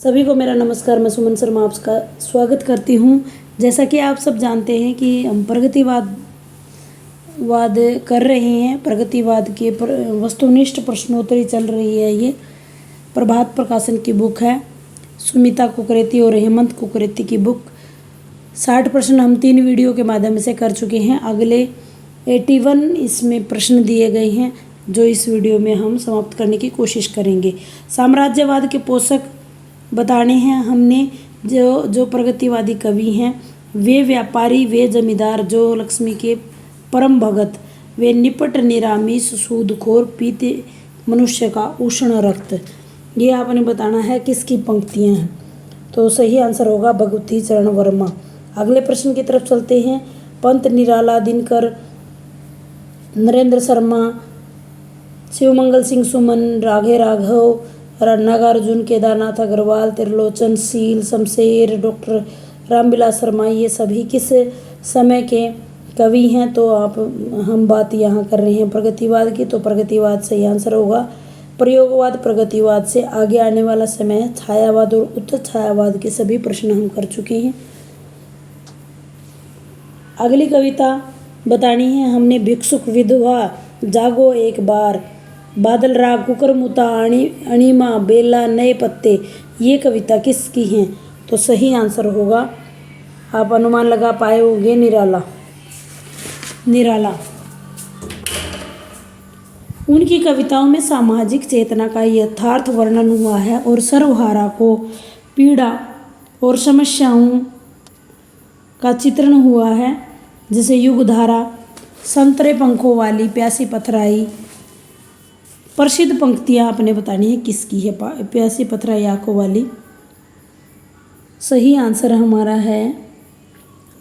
सभी को मेरा नमस्कार। मैं सुमन शर्मा आपका स्वागत करती हूँ। जैसा कि आप सब जानते हैं कि हम प्रगतिवाद कर रहे हैं। प्रगतिवाद के वस्तुनिष्ठ प्रश्नोत्तरी चल रही है। ये प्रभात प्रकाशन की बुक है, सुमिता कुकरेती और हेमंत कुकरेती की बुक। 60 प्रश्न हम 3 वीडियो के माध्यम से कर चुके हैं। अगले 81 इसमें प्रश्न दिए गए हैं जो इस वीडियो में हम समाप्त करने की कोशिश करेंगे। साम्राज्यवाद के पोषक बताने हैं हमने। जो प्रगतिवादी कवि हैं वे व्यापारी, वे जमींदार जो लक्ष्मी के परम भगत, वे निपट निरामिष सूदखोर पीते मनुष्य का उष्ण रक्त। ये आपने बताना है किसकी पंक्तियां हैं। तो सही आंसर होगा भगवती चरण वर्मा। अगले प्रश्न की तरफ चलते हैं। पंत निराला, दिनकर, नरेंद्र शर्मा, शिवमंगल सिंह सुमन, राघव, नागार्जुन, केदारनाथ अग्रवाल, त्रिलोचन, शील, शमशेर, डॉक्टर रामविलास शर्मा, ये सभी किस समय के कवि हैं। तो हम बात यहाँ कर रहे हैं प्रगतिवाद की। तो प्रगतिवाद सही आंसर होगा। प्रयोगवाद प्रगतिवाद से आगे आने वाला समय है। छायावाद और उत्तर छायावाद के सभी प्रश्न हम कर चुके हैं। अगली कविता बतानी है हमने। भिक्षुक, विधवा, जागो एक बार, बादल राग, कुकरमुता, अणिमा, बेला, नए पत्ते, ये कविता किसकी हैं। तो सही आंसर होगा, आप अनुमान लगा पाए होंगे, निराला। उनकी कविताओं में सामाजिक चेतना का यथार्थ वर्णन हुआ है और सर्वहारा को पीड़ा और समस्याओं का चित्रण हुआ है। जैसे युगधारा, संतरे पंखों वाली, प्यासी पथराई। प्रसिद्ध पंक्तियाँ आपने बतानी है किसकी है। प्यासी पथराई आंखों वाली। सही आंसर हमारा है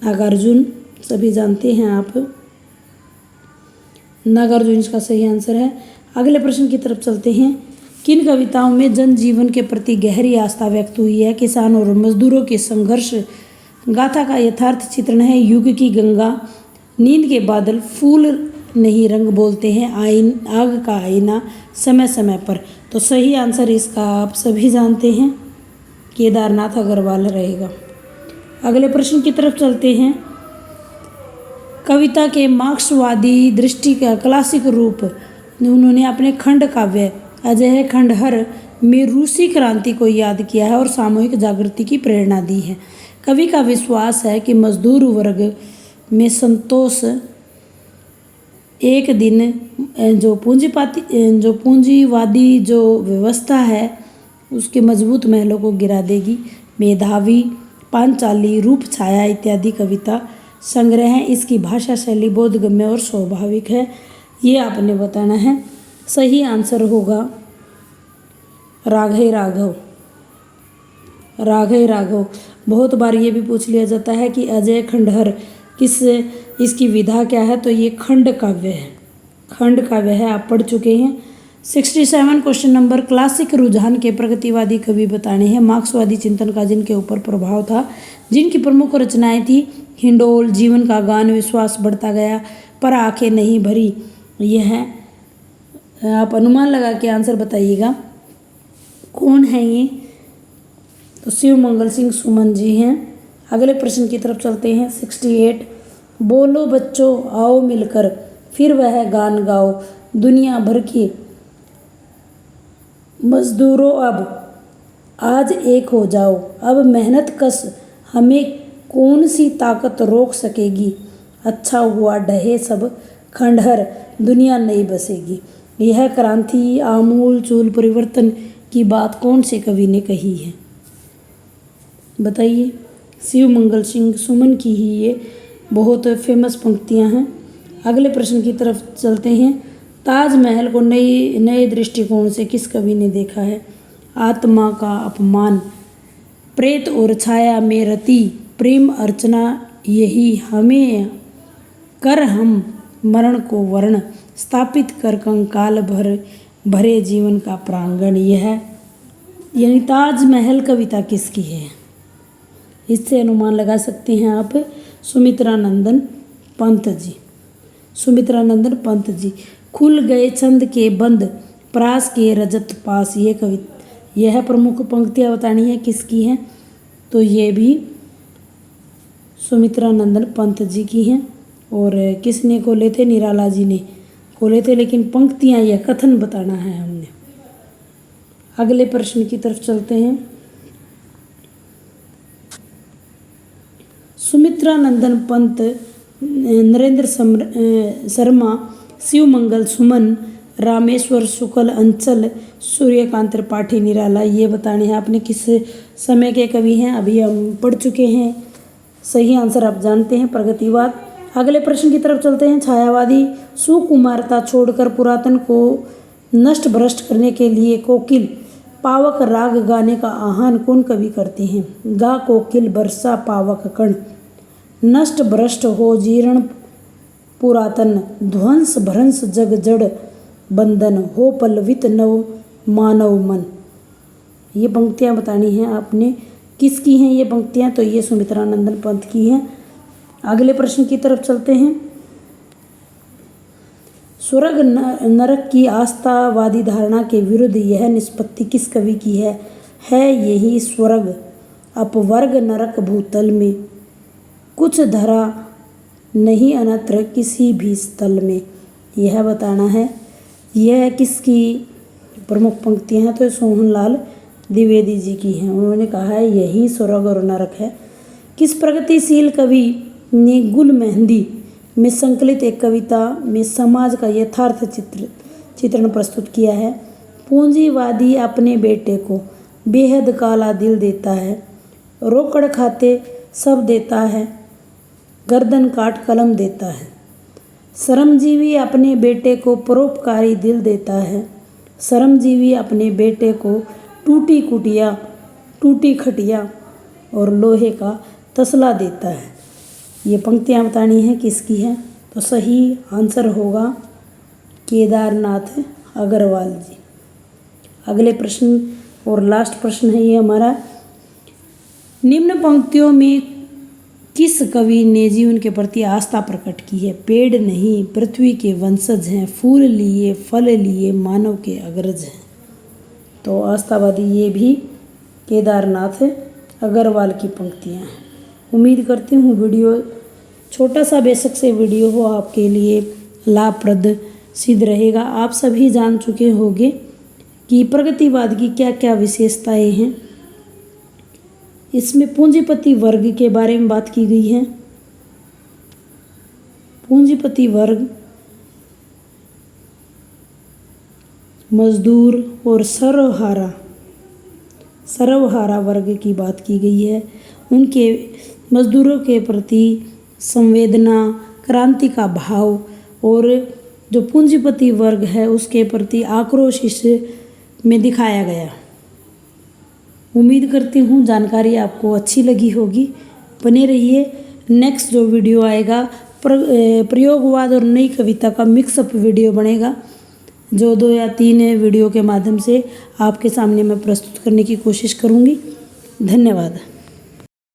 नागार्जुन। सभी जानते हैं आप, नागार्जुन इसका सही आंसर है। अगले प्रश्न की तरफ चलते हैं। किन कविताओं में जनजीवन के प्रति गहरी आस्था व्यक्त हुई है। किसान और मजदूरों के संघर्ष गाथा का यथार्थ चित्रण है। युग की गंगा, नींद के बादल, फूल नहीं रंग बोलते हैं, आग का आईना, समय समय पर। तो सही आंसर इसका आप सभी जानते हैं, केदारनाथ अग्रवाल रहेगा। अगले प्रश्न की तरफ चलते हैं। कविता के मार्क्सवादी दृष्टि का क्लासिक रूप उन्होंने अपने खंड काव्य अजय खंडहर में रूसी क्रांति को याद किया है और सामूहिक जागृति की प्रेरणा दी है। कवि का विश्वास है कि मजदूर वर्ग में संतोष एक दिन जो पूंजीवादी जो व्यवस्था है उसके मजबूत महलों को गिरा देगी। मेधावी, पांचाली, रूप छाया इत्यादि कविता संग्रह हैं। इसकी भाषा शैली बोधगम्य और स्वाभाविक है। ये आपने बताना है। सही आंसर होगा राघव। बहुत बार ये भी पूछ लिया जाता है कि अजय खंडहर इसकी विधा क्या है। तो ये खंड काव्य है। आप पढ़ चुके हैं। 67 क्वेश्चन नंबर। क्लासिक रुझान के प्रगतिवादी कवि बताने हैं। मार्क्सवादी चिंतन का जिनके ऊपर प्रभाव था, जिनकी प्रमुख रचनाएं थी। हिंडोल, जीवन का गान, विश्वास बढ़ता गया, पर आंखें नहीं भरी। यह है, आप अनुमान लगा के आंसर बताइएगा कौन है ये। तो शिवमंगल सिंह सुमन जी हैं। अगले प्रश्न की तरफ चलते हैं। 68 बोलो बच्चों आओ मिलकर फिर वह गान गाओ, दुनिया भर की मजदूरों अब आज एक हो जाओ। अब मेहनत कश हमें कौन सी ताकत रोक सकेगी। अच्छा हुआ ढहे सब खंडहर, दुनिया नई बसेगी। यह क्रांति आमूल चूल परिवर्तन की बात कौन से कवि ने कही है, बताइए। शिवमंगल सिंह सुमन की ही ये बहुत फेमस पंक्तियां हैं। अगले प्रश्न की तरफ चलते हैं। ताजमहल को नए दृष्टिकोण से किस कवि ने देखा है। आत्मा का अपमान, प्रेत और छाया में रति, प्रेम अर्चना यही हमें कर हम मरण को वर्ण, स्थापित कर कंकाल भरे जीवन का प्रांगण। यह यानी ताजमहल कविता किसकी है। इससे अनुमान लगा सकते हैं आप, सुमित्रा नंदन पंत जी। खुल गए छंद के बंद, प्रास के रजत पास, ये यह प्रमुख पंक्तियाँ बतानी है किसकी हैं, तो ये भी सुमित्रा नंदन पंत जी की हैं। और किसने खोले थे, निराला जी ने खोले थे, लेकिन पंक्तियाँ या कथन बताना है हमने। अगले प्रश्न की तरफ चलते हैं। सुमित्रा नंदन पंत, नरेंद्र शर्मा, शिवमंगल सुमन, रामेश्वर शुक्ल, अंचल, सूर्यकांत त्रिपाठी, निराला, ये बताने हैं आपने किस समय के कवि हैं। अभी हम पढ़ चुके हैं, सही आंसर आप जानते हैं, प्रगतिवाद। अगले प्रश्न की तरफ चलते हैं। छायावादी सुकुमारता छोड़कर पुरातन को नष्ट भ्रष्ट करने के लिए कोकिल पावक राग गाने का आह्वान कौन कवि करते हैं। गा कोकिल बरसा पावक कण, नष्ट भ्रष्ट हो जीर्ण पुरातन, ध्वंस भ्रंश जग जड़ बंधन, हो पल्लवित नव मानव मन। ये पंक्तियाँ बतानी हैं आपने किसकी हैं ये पंक्तियाँ, तो ये सुमित्रा नंदन पंत की हैं। अगले प्रश्न की तरफ चलते हैं। स्वर्ग नरक की आस्थावादी धारणा के विरुद्ध यह निष्पत्ति किस कवि की है यही स्वर्ग अपवर्ग नरक भूतल में, कुछ धरा नहीं अनत्र किसी भी स्थल में, यह बताना है। यह किसकी प्रमुख पंक्तियाँ हैं, तो सोहनलाल द्विवेदी जी की हैं। उन्होंने कहा है यही स्वर्ग और नरक है। किस प्रगतिशील कवि ने गुल मेहंदी में संकलित एक कविता में समाज का यथार्थ चित्रण प्रस्तुत किया है। पूंजीवादी अपने बेटे को बेहद काला दिल देता है, रोकड़ खाते सब देता है, गर्दन काट कलम देता है। श्रमजीवी अपने बेटे को परोपकारी दिल देता है, श्रमजीवी अपने बेटे को टूटी खटिया और लोहे का तसला देता है। ये पंक्तियाँ बतानी हैं किसकी है, तो सही आंसर होगा केदारनाथ अग्रवाल जी। अगले प्रश्न और लास्ट प्रश्न है ये हमारा। निम्न पंक्तियों में किस कवि ने जीवन के प्रति आस्था प्रकट की है। पेड़ नहीं पृथ्वी के वंशज हैं, फूल लिए फल लिए मानव के अग्रज हैं। तो आस्थावादी ये भी केदारनाथ अग्रवाल की पंक्तियाँ हैं। उम्मीद करती हूँ वीडियो छोटा सा बेशक से वीडियो हो आपके लिए लाभप्रद सिद्ध रहेगा। आप सभी जान चुके होंगे कि प्रगतिवाद की क्या क्या विशेषताएं हैं। इसमें पूंजीपति वर्ग के बारे में बात की गई है। पूंजीपति वर्ग, मजदूर और सर्वहारा वर्ग की बात की गई है। उनके मजदूरों के प्रति संवेदना, क्रांति का भाव और जो पूंजीपति वर्ग है उसके प्रति आक्रोश इसमें दिखाया गया। उम्मीद करती हूँ जानकारी आपको अच्छी लगी होगी। बने रहिए, नेक्स्ट जो वीडियो आएगा प्रयोगवाद और नई कविता का मिक्सअप वीडियो बनेगा, जो 2 या 3 वीडियो के माध्यम से आपके सामने मैं प्रस्तुत करने की कोशिश करूँगी। धन्यवाद।